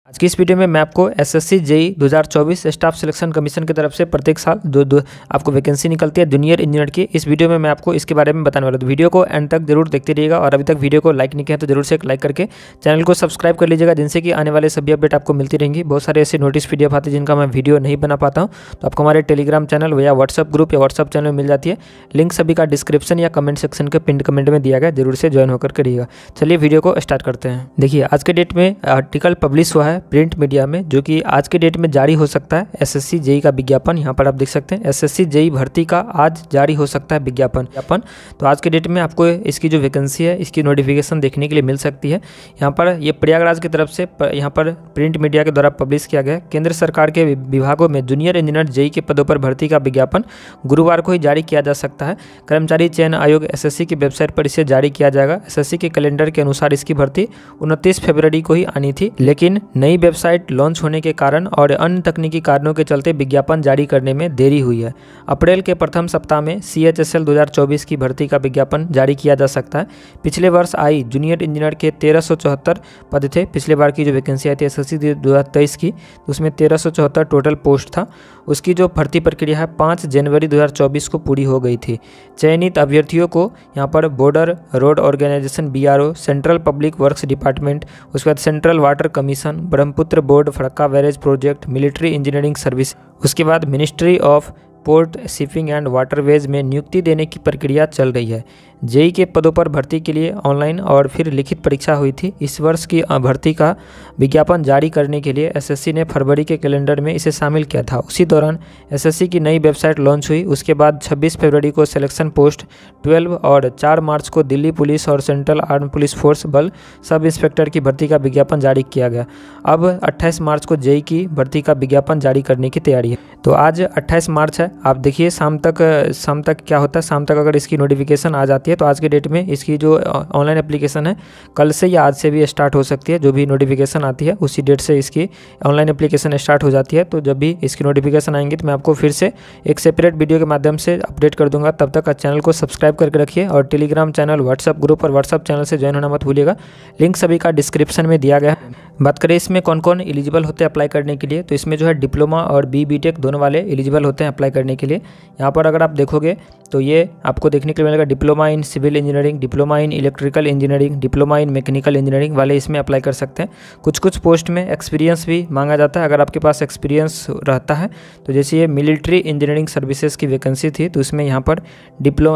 आज की इस वीडियो में मैं आपको SSC JEE 2024 staff selection commission की तरफ से प्रत्येक साल दो आपको वैकेंसी निकलती है जूनियर इंजीनियर की। इस वीडियो में मैं आपको इसके बारे में बताने वाला हूं। तो वीडियो को एंड तक जरूर देखते रहिएगा और अभी तक वीडियो को लाइक नहीं किया तो जरूर से एक लाइक करके चैनल को सब्सक्राइब कर लीजिएगा, जिनसे कि आने वाले सभी अपडेट आपको मिलती रहेंगी। बहुत सारे ऐसे नोटिस पीडीएफ आते हैं जिनका मैं वीडियो नहीं बना पाता हूँ, तो आपको हमारे टेलीग्राम चैनल या व्हाट्सअप ग्रुप या व्हाट्सअप चैनल में मिल जाती है। लिंक सभी का डिस्क्रिप्शन या कमेंट सेक्शन के पिन कमेंट में दिया गया, जरूर से ज्वाइन होकर करिएगा। चलिए वीडियो को स्टार्ट करते हैं। देखिए आज के डेट में आर्टिकल पब्लिश हुआ है प्रिंट मीडिया में, जो कि आज के डेट में जारी हो सकता है। एसएससी जेईई का विज्ञापन यहाँ पर आप देख सकते हैं। एसएससी जेईई भर्ती का आज जारी हो सकता है विज्ञापन। तो आज के डेट में आपको इसकी जो वैकेंसी है इसकी नोटिफिकेशन देखने के लिए मिल सकती है। यहाँ पर ये प्रयागराज की तरफ से यहाँ पर प्रिंट मीडिया के द्वारा पब्लिश किया गया। केंद्र सरकार के विभागों में जूनियर इंजीनियर जेईई के पदों पर भर्ती का विज्ञापन गुरुवार को ही जारी किया जा सकता है। कर्मचारी चयन आयोग एसएससी की वेबसाइट पर इसे जारी किया जाएगा। एसएससी के कैलेंडर के अनुसार इसकी भर्ती 29 फरवरी को ही आनी थी, लेकिन नई वेबसाइट लॉन्च होने के कारण और अन्य तकनीकी कारणों के चलते विज्ञापन जारी करने में देरी हुई है। अप्रैल के प्रथम सप्ताह में CHSL 2024 की भर्ती का विज्ञापन जारी किया जा सकता है। पिछले वर्ष आई जूनियर इंजीनियर के 1374 पद थे। पिछले बार की जो वैकेंसी आई थी एसएससी 2023 की, तो उसमें 1374 टोटल पोस्ट था। उसकी जो भर्ती प्रक्रिया है 5 जनवरी 2024 को पूरी हो गई थी। चयनित अभ्यर्थियों को यहाँ पर border road organisation BRO, central public works department, उसके बाद central water commission, Brahmaputra board, Farakka barrage project, military engineering service, उसके बाद ministry of port shipping and waterways में नियुक्ति देने की प्रक्रिया चल रही है। जेईई के पदों पर भर्ती के लिए ऑनलाइन और फिर लिखित परीक्षा हुई थी। इस वर्ष की भर्ती का विज्ञापन जारी करने के लिए एसएससी ने फरवरी के कैलेंडर में इसे शामिल किया था। उसी दौरान एसएससी की नई वेबसाइट लॉन्च हुई। उसके बाद 26 फरवरी को सिलेक्शन पोस्ट 12 और 4 मार्च को दिल्ली पुलिस और सेंट्रल आर्म पुलिस फोर्स बल सब इंस्पेक्टर की भर्ती का विज्ञापन जारी किया गया। अब 28 मार्च को जेईई की भर्ती का विज्ञापन जारी करने की तैयारी है। तो आज 28 मार्च है, आप देखिए शाम तक क्या होता है। शाम तक अगर इसकी नोटिफिकेशन आ जाती है तो आज के डेट में इसकी जो ऑनलाइन एप्लीकेशन है कल से या आज से भी स्टार्ट हो सकती है। जो भी नोटिफिकेशन आती है उसी डेट से इसकी ऑनलाइन एप्लीकेशन स्टार्ट हो जाती है। तो जब भी इसकी नोटिफिकेशन आएंगी तो मैं आपको फिर से एक सेपरेट वीडियो के माध्यम से अपडेट कर दूंगा। तब तक चैनल को सब्सक्राइब करके रखिए और टेलीग्राम चैनल, व्हाट्सअप ग्रुप और व्हाट्सअप चैनल से ज्वाइन होना मत भूलिएगा। लिंक सभी का डिस्क्रिप्शन में दिया गया है। बात करें इसमें कौन कौन एलिजिबल होते हैं अप्लाई करने के लिए, तो इसमें जो है डिप्लोमा और BTech दोनों वाले एलिजिबल होते हैं अप्लाई करने के लिए। यहाँ पर अगर आप देखोगे तो ये आपको देखने के लिए मिलेगा diploma in civil engineering, diploma in electrical engineering, diploma in mechanical engineering वाले इसमें अप्लाई कर सकते हैं। कुछ पोस्ट में एक्सपीरियंस भी मांगा जाता है। अगर आपके पास एक्सपीरियंस रहता है तो जैसे ये मिलिट्री इंजीनियरिंग सर्विसेज की वैकेंसी थी, तो इसमें यहाँ पर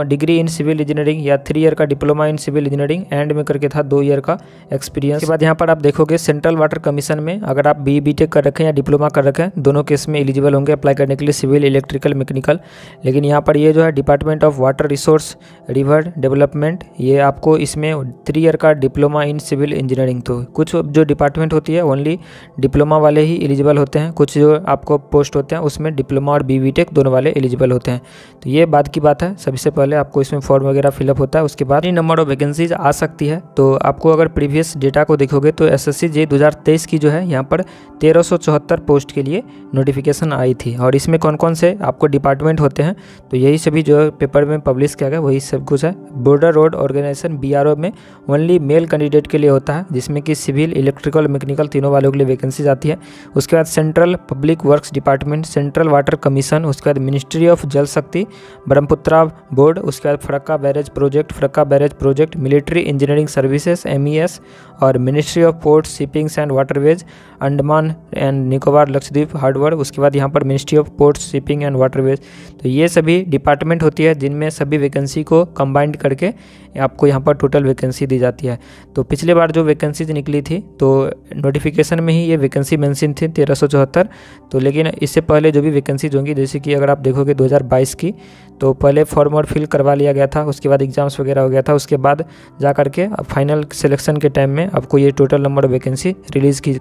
डिग्री इन सिविल इंजीनियरिंग या 3 ईयर का diploma in civil engineering end में करके था 2 ईयर का एक्सपीरियंस। के बाद यहाँ पर आप देखोगे सेंट्रल वाटर कमीशन में अगर आप BTech कर रखें या डिप्लोमा कर रखें, दोनों केस में एलिजिबल होंगे अप्लाई करने के लिए, सिविल, इलेक्ट्रिकल, मैकेनिकल। लेकिन यहाँ पर ये जो है department of water resource river development, ये आपको इसमें 3 ईयर का डिप्लोमा इन सिविल इंजीनियरिंग। तो कुछ जो डिपार्टमेंट होती है ओनली डिप्लोमा वाले ही एलिजिबल होते हैं। कुछ जो आपको पोस्ट होते हैं उसमें डिप्लोमा और BTech दोनों वाले एलिजिबल होते हैं। तो ये बात की बात है। सबसे पहले आपको इसमें फॉर्म वगैरह फिलअप होता है, उसके बाद नंबर ऑफ वैकेंसीज आ सकती है। तो आपको अगर प्रीवियस डेटा को देखोगे तो एसएससी जेईई 2023 की जो है यहाँ पर 1374 पोस्ट के लिए नोटिफिकेशन आई थी। और इसमें कौन कौन से आपको डिपार्टमेंट होते हैं, तो यही सभी जो पेपर में पब्लिश किया गया वही सब कुछ है। बॉर्डर रोड ऑर्गेनाइजेशन BRO में ओनली मेल कैंडिडेट के लिए होता है, जिसमें कि सिविल, इलेक्ट्रिकल, मैकेनिकल तीनों वालों के लिए वैकेंसी आती है। उसके बाद central public works department, central water commission, उसके बाद मिनिस्ट्री ऑफ जल शक्ति, ब्रह्मपुत्रा बोर्ड, उसके बाद Farakka barrage project, military engineering services MES और ministry of port shippings and waterways, Andaman and Nicobar Lakshadweep hardware. उसके बाद यहाँ पर ministry of port shipping and waterways. तो ये सभी डिपार्टमेंट होती है जिनमें सभी वैकेंसी को कंबाइंड करके आपको यहाँ पर टोटल वैकेंसी दी जाती है। तो पिछले बार जो वैकेंसीज निकली थी तो नोटिफिकेशन में ही ये वैकेंसी मेंशन थी 1374। तो लेकिन इससे पहले जो भी वैकेंसीज होंगी, जैसे कि अगर आप देखोगे 2022 की, तो पहले फॉर्म और फिल करवा लिया गया था, उसके बाद एग्जाम्स वगैरह हो गया था, उसके बाद जा करके फाइनल सिलेक्शन के टाइम में आपको ये total number of vacancy release की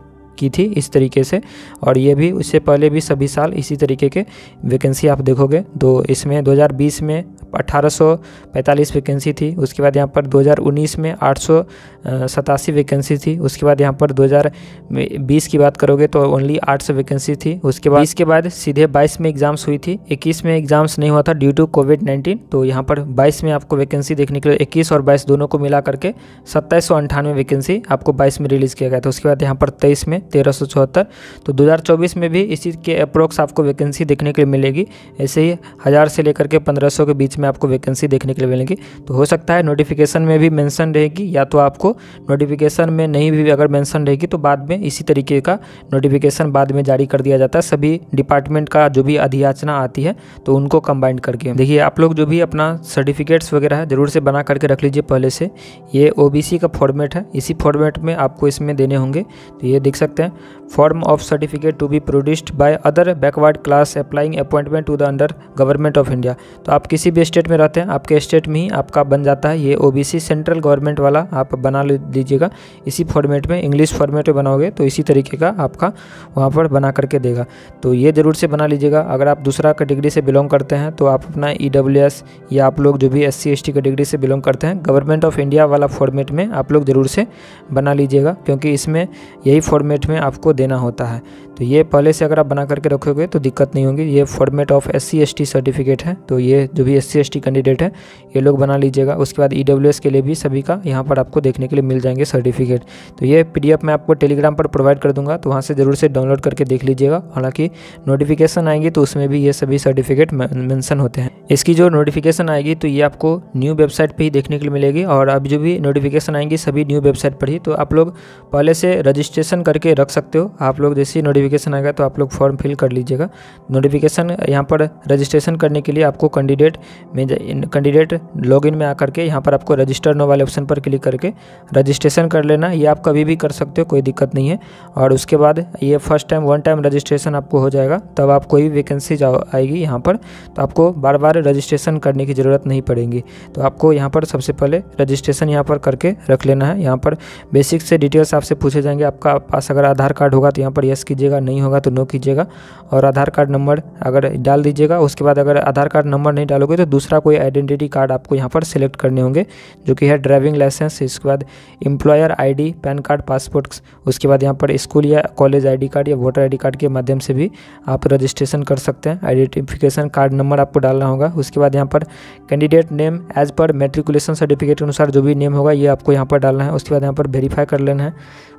थी इस तरीके से। और ये भी उससे पहले भी सभी साल इसी तरीके के वैकेंसी आप देखोगे। तो इसमें 2020 में 1845 वैकेंसी थी। उसके बाद यहाँ पर 2019 में 887 वैकेंसी थी। उसके बाद यहाँ पर 2020 की बात करोगे तो ओनली 800 वैकेंसी थी। उसके बाद इसके बाद सीधे 22 में एग्जाम्स हुई थी, 21 में एग्जाम्स नहीं हुआ था ड्यू टू कोविड-19। तो यहाँ पर 22 में आपको वैकेंसी देखने के लिए 21 और 22 दोनों को मिला करके 2798 वैकेंसी आपको 22 में रिलीज़ किया गया था। उसके बाद यहाँ पर 23 में 1374। तो 2024 में भी इसी के अप्रोक्स आपको वैकेंसी देखने के लिए मिलेगी। ऐसे ही 1000 से लेकर के 1500 के बीच में आपको वैकेंसी देखने के लिए मिलेगी। तो हो सकता है नोटिफिकेशन में भी मेंशन रहेगी, या तो आपको नोटिफिकेशन में नहीं भी अगर मेंशन रहेगी तो बाद में इसी तरीके का नोटिफिकेशन बाद में जारी कर दिया जाता है। सभी डिपार्टमेंट का जो भी अधियाचना आती है तो उनको कंबाइन करके। देखिए आप लोग जो भी अपना सर्टिफिकेट्स वगैरह है ज़रूर से बना करके रख लीजिए पहले से। ये ओबीसी का फॉर्मेट है, इसी फॉर्मेट में आपको इसमें देने होंगे। तो ये देख सकते हैं, form of certificate to be produced by other backward class applying appointment to the under government of India. तो आप किसी भी स्टेट में रहते हैं, आपके स्टेट में ही आपका बन जाता है ये ओबीसी सेंट्रल गवर्नमेंट वाला। आप बना लीजिएगा इसी फॉर्मेट में, इंग्लिश फॉर्मेट में बनाओगे तो इसी तरीके का आपका वहाँ पर बना करके देगा। तो ये ज़रूर से बना लीजिएगा। अगर आप दूसरा कैटेगरी से बिलोंग करते हैं तो आप अपना EWS या आप लोग जो भी SC ST कैटेगरी से बिलोंग करते हैं, गवर्नमेंट ऑफ इंडिया वाला फॉर्मेट में आप लोग ज़रूर से बना लीजिएगा, क्योंकि इसमें यही फॉर्मेट में आपको देना होता है। तो ये पहले से अगर आप बना करके रखोगे तो दिक्कत नहीं होगी। ये format of SC ST certificate है, तो ये जो भी SC ST कैंडिडेट है ये लोग बना लीजिएगा। उसके बाद EWS के लिए भी सभी का यहाँ पर आपको देखने के लिए मिल जाएंगे सर्टिफिकेट। तो ये PDF मैं आपको टेलीग्राम पर प्रोवाइड कर दूंगा, तो वहाँ से ज़रूर से डाउनलोड करके देख लीजिएगा। हालांकि नोटिफिकेशन आएंगी तो उसमें भी ये सभी सर्टिफिकेट मेंशन होते हैं। इसकी जो नोटिफिकेशन आएगी तो ये आपको न्यू वेबसाइट पे ही देखने के लिए मिलेगी, और अब जो भी नोटिफिकेशन आएंगी सभी न्यू वेबसाइट पर ही। तो आप लोग पहले से रजिस्ट्रेशन करके रख सकते हो। आप लोग जैसे ही नोटिफिकेशन आएगा तो आप लोग फॉर्म फिल कर लीजिएगा। नोटिफिकेशन यहाँ पर रजिस्ट्रेशन करने के लिए आपको कैंडिडेट लॉगिन में आकर के यहाँ पर आपको रजिस्टर नो वाले ऑप्शन पर क्लिक करके रजिस्ट्रेशन कर लेना। ये आप कभी भी कर सकते हो, कोई दिक्कत नहीं है। और उसके बाद ये फर्स्ट टाइम 1 टाइम रजिस्ट्रेशन आपको हो जाएगा, तब आप कोई भी वैकेंसी आएगी यहाँ पर तो आपको बार बार रजिस्ट्रेशन करने की ज़रूरत नहीं पड़ेगी। तो आपको यहाँ पर सबसे पहले रजिस्ट्रेशन यहाँ पर करके रख लेना है। यहाँ पर बेसिक से डिटेल्स आपसे पूछे जाएंगे। आपका पास अगर आधार कार्ड होगा तो यहाँ पर यस कीजिएगा, नहीं होगा तो नो कीजिएगा, और आधार कार्ड नंबर अगर डाल दीजिएगा। उसके बाद अगर आधार कार्ड नंबर नहीं डालोगे तो दूसरा कोई आइडेंटिटी कार्ड आपको यहाँ पर सिलेक्ट करने होंगे, जो कि है ड्राइविंग लाइसेंस। इसके बाद employer ID, PAN card, passport. उसके बाद यहाँ पर स्कूल या कॉलेज ID कार्ड या वोटर ID कार्ड के माध्यम से भी आप रजिस्ट्रेशन कर सकते हैं। आइडेंटिफिकेशन कार्ड नंबर आपको डालना होगा। उसके बाद यहाँ पर candidate name as per matriculation certificate के अनुसार जो भी नेम होगा ये आपको यहाँ पर डालना है। उसके बाद यहाँ पर वेरीफाई कर लेना है।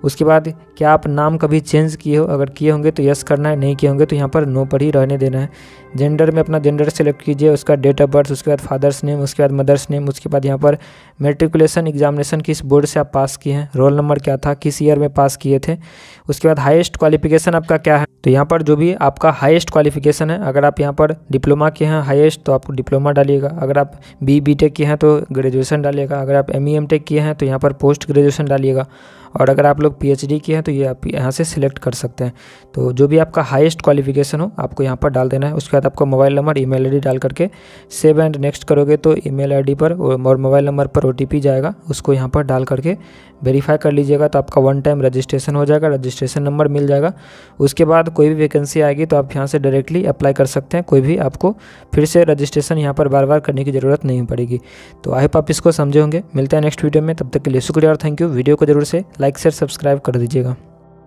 उसके बाद क्या आप नाम कभी चेंज किए हो, अगर किए होंगे तो यस करना है, नहीं किए होंगे तो यहाँ पर नो पर ही रहने देना है। जेंडर में अपना जेंडर सेलेक्ट कीजिए, उसका डेट ऑफ बर्थ, उसके बाद फादर्स नेम, उसके बाद मदर्स नेम। उसके बाद यहाँ पर मेट्रिकुलेशन एग्जामिनेशन किस बोर्ड से आप पास किए हैं, रोल नंबर क्या था, किस ईयर में पास किए थे। उसके बाद हाईएस्ट क्वालिफिकेशन आपका क्या है, तो यहाँ पर जो भी आपका हाईएस्ट क्वालिफिकेशन है, अगर आप यहाँ पर डिप्लोमा किए हैं हाईएस्ट तो आपको डिप्लोमा डालिएगा। अगर आप BTech किए हैं तो ग्रेजुएशन डालिएगा। अगर आप ME MTech किए हैं तो यहाँ पर पोस्ट ग्रेजुएशन डालिएगा। और अगर आप लोग PhD किए हैं तो ये आप यहाँ से सिलेक्ट कर सकते हैं। तो जो भी आपका हाईएस्ट क्वालिफिकेशन हो आपको यहाँ पर डाल देना है। उसके बाद आपको मोबाइल नंबर, ईमेल ID डाल करके सेव एंड नेक्स्ट करोगे तो ईमेल ID पर और मोबाइल नंबर पर OTP जाएगा, उसको यहाँ पर डाल करके वेरीफाई कर लीजिएगा। तो आपका 1 टाइम रजिस्ट्रेशन हो जाएगा, रजिस्ट्रेशन नंबर मिल जाएगा। उसके बाद कोई भी वैकेंसी आएगी तो आप यहाँ से डायरेक्टली अप्लाई कर सकते हैं। कोई भी आपको फिर से रजिस्ट्रेशन यहाँ पर बार बार करने की ज़रूरत नहीं पड़ेगी। तो आई होप आप इसको समझे होंगे। मिलते हैं नेक्स्ट वीडियो में, तब तक के लिए शुक्रिया और थैंक यू। वीडियो को जरूर से लाइक शेयर सब्सक्राइब कर दीजिएगा।